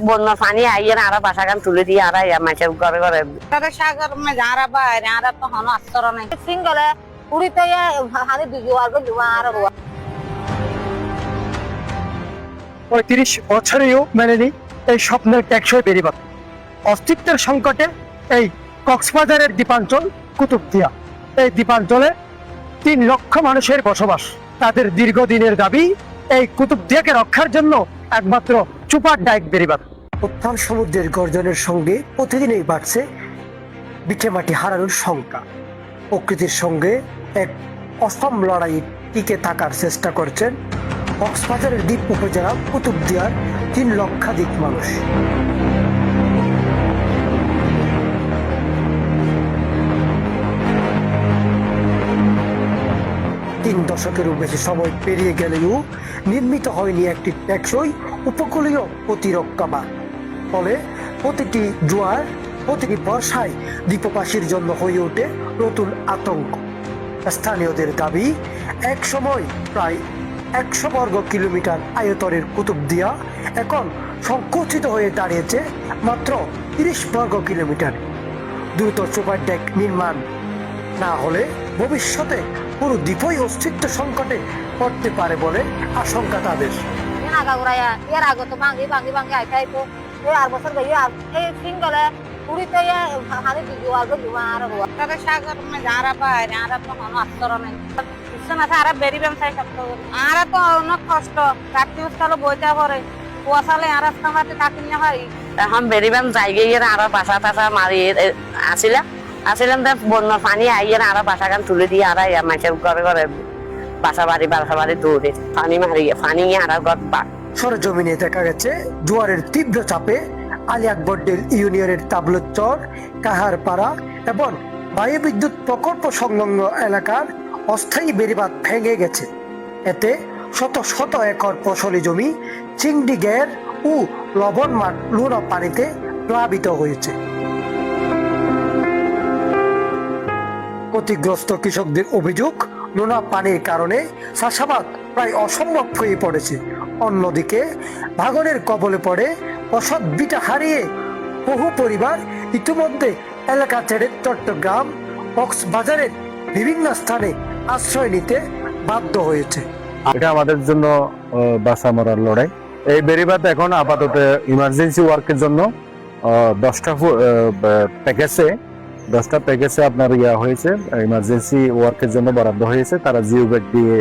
বন্যা পানি আইয়ে আরা বাসাগান তুলে দিয়ে আরা মাছের ঘরে ঘরে তাদের সাগর যারা বাইরে আরা তো হন আস্তর নাই সিঙ্গলে উড়িতে হানি দুজোয়ার দুয়ার আর ৩৫ বছরেও মেলেনি এই স্বপ্নের টেকসই বেড়িবাঁধ। অস্তিত্বের সংকটে এই কক্সবাজারের দ্বীপাঞ্চল কুতুবদিয়া। এই দ্বীপাঞ্চলে ৩ লক্ষ মানুষের বসবাস। তাদের দীর্ঘদিনের দাবি এই কুতুবদিয়াকে রক্ষার জন্য একমাত্র চুপার ডাইক বেড়িবাঁধ। উত্তাল সমুদ্রের গর্জনের সঙ্গে প্রতিদিনই বাড়ছে বিছামাটি হারানোর শঙ্কা। প্রকৃতির সঙ্গে এক অসম লড়াই টিকে থাকার চেষ্টা করছেন কক্সবাজারের দ্বীপ উপজেলা কুতুবদিয়ার ৩ লক্ষাধিক মানুষ। তিন দশকেরও বেশি সময় পেরিয়ে গেলেও নির্মিত হয়নি একটি টেকসই উপকূলীয় প্রতিরক্ষা বাঁধ। ফলে প্রতিটি জোয়ার, প্রতিটি বর্ষায় দ্বীপবাসীর জন্য হয়ে ওঠে নতুন আতঙ্ক। স্থানীয়দের দাবি, এক সময় প্রায় ১০০ বর্গ কিলোমিটার আয়তনের কুতুবদিয়া এখন সংকুচিত হয়ে দাঁড়িয়েছে মাত্র ৩০ বর্গ কিলোমিটার। দ্রুত সুপার ডেক নির্মাণ না হলে ভবিষ্যতে পুরো দ্বীপই অস্তিত্ব সংকটে পড়তে পারে বলে আশঙ্কা তাদের। এর আগে তো ভাঙি ভাঙি ভাঙি আইতাইতো আর বছর গিয়ে এই সিঙ্গলে উড়িতে হানি দুজোয়ার দুয়ার তাদের সাগর যারা বাইরে আরা তো হন আস্তর নাই আরা বেরিবেন চাই আরা তো অনেক কষ্ট কাটি উস্তালো বইতে পরে কুয়াশালে আর রাস্তা মারতে থাকি না হয়। এখন বেরিবান যাই গিয়ে আরা বাসা টাসা মারি আসিলাম তো বন্যা পানি আইয়ে আরা বাসাগান তুলে দিয়ে আরা মাছের ঘরে ঘরে বাসা বাড়ি দৌড়ে পানি আরা ঘর সরজমিনে দেখা গেছে জোয়ারের তীব্র চাপে আলী আকবরডেল ইউনিয়নের তাবলুচর, কাহারপাড়া এবং বায়ু বিদ্যুৎ প্রকল্প সংলগ্ন এলাকার অস্থায়ী বেড়িবাঁধ ভেঙে গেছে। এতে শত শত একর ফসলি জমি, চিংড়ি ঘের ও লবণ মাঠ নোনা পানিতে প্লাবিত হয়েছে। ক্ষতিগ্রস্ত কৃষকদের অভিযোগ, নোনা পানির কারণে চাষাবাদ প্রায় অসম্ভব হয়ে পড়েছে। অন্যদিকে ভাঙনের কবলে পড়ে অসৎ বিটা হারিয়ে বহু পরিবার ইতিমধ্যে এলাকা ছেড়ে চট্টগ্রাম, কক্সবাজারের বিভিন্ন স্থানে আশ্রয় নিতে বাধ্য হয়েছে। এটা আমাদের জন্য বাঁচা মরার লড়াই। এই বেড়িবাঁধ এখন আপাতত ইমার্জেন্সি ওয়ার্কের জন্য 10টা প্যাকেজে আপনার হয়েছে, ইমার্জেন্সি ওয়ার্কের জন্য বরাদ্দ হয়েছে। তারা জিও ব্যাগ দিয়ে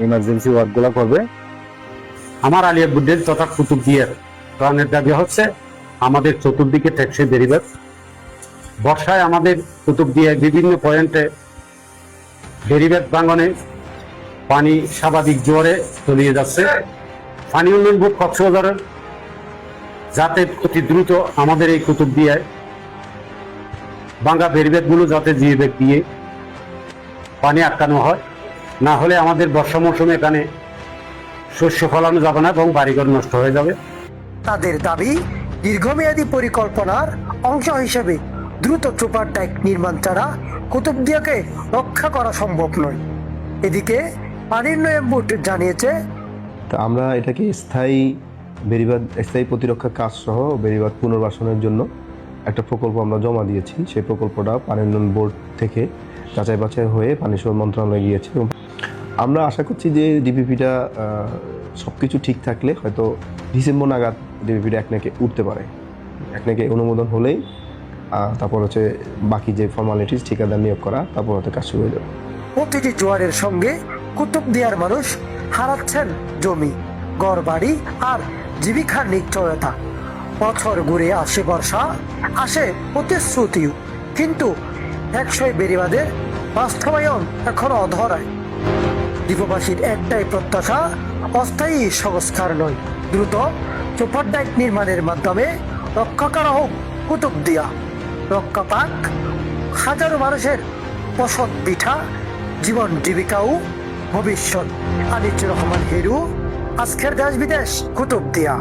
ইমার্জেন্সি ওয়ার্ক গুলা করবে। আমার আলী আকবরডেল তথা কুতুবদিয়ার প্রাণের দাবি হচ্ছে আমাদের চতুর্দিকে টেকসই বেড়িবাঁধ। বর্ষায় আমাদের কুতুবদিয়ায় বিভিন্ন পয়েন্টে বেড়িবাঁধ ভাঙনে পানি স্বাভাবিক জোয়ারে তলিয়ে যাচ্ছে। পানি উন্নয়ন বোর্ড কক্সবাজারের যাতে অতি দ্রুত আমাদের এই কুতুবদিয়ায় ভাঙা বেড়িবাঁধগুলো যাতে জিও ব্যাগ দিয়ে পানি আটকানো হয়, না হলে আমাদের বর্ষা মৌসুমে এখানে শস্য ফলানো যাবে না এবং বাড়িঘর নষ্ট হয়ে যাবে। তাদের দাবি, দীর্ঘমেয়াদী পরিকল্পনার অংশ হিসেবে দ্রুত সুপার ডেক নির্মাণ ছাড়া কুতুবদিয়াকে রক্ষা করা সম্ভব নয়। এদিকে পানি উন্নয়ন বোর্ড জানিয়েছে, তা আমরা এটাকে স্থায়ী প্রতিরক্ষা কাজ সহ বেড়িবাঁধ পুনর্বাসনের জন্য একটা প্রকল্প আমরা জমা দিয়েছি। সেই প্রকল্পটা পানি উন্নয়ন বোর্ড থেকে যাচাই বাছাই হয়ে পানি সম্পদ মন্ত্রণালয়ে গিয়েছে। আমরা আশা করছি যে ডিপিপিটা সব কিছু ঠিক থাকলে হয়তো ডিসেম্বর নাগাদ ডিপিপিটা একনাকে উঠতে পারে। একনাকে অনুমোদন হলেই তারপর হচ্ছে বাকি যে ফর্মালিটিস ঠিকাদার নিয়োগ করা, তারপর হয়তো কাজ শুরু হয়ে যাবে। প্রতিটি জোয়ারের সঙ্গে কুতুবদিয়ার মানুষ হারাচ্ছেন জমি, ঘরবাড়ি আর জীবিকার নিশ্চয়তা। বছর ঘুরে আসে বর্ষা, আসে প্রতিশ্রুতিও, কিন্তু টেকসই বেড়িবাঁধের বাস্তবায়ন এখনো অধরায়। দ্বীপবাসীর একটাই প্রত্যাশা, অস্থায়ী সংস্কার নয়, দ্রুত সুপার ডেক নির্মাণের মাধ্যমে রক্ষা করা হোক কুতুবদিয়া। রক্ষা পাক হাজারো মানুষের বসত পিঠা, জীবন জীবিকা ও ভবিষ্যৎ। আনিসুর রহমান হিরু, আজকের দেশ বিদেশ, কুতুবদিয়া।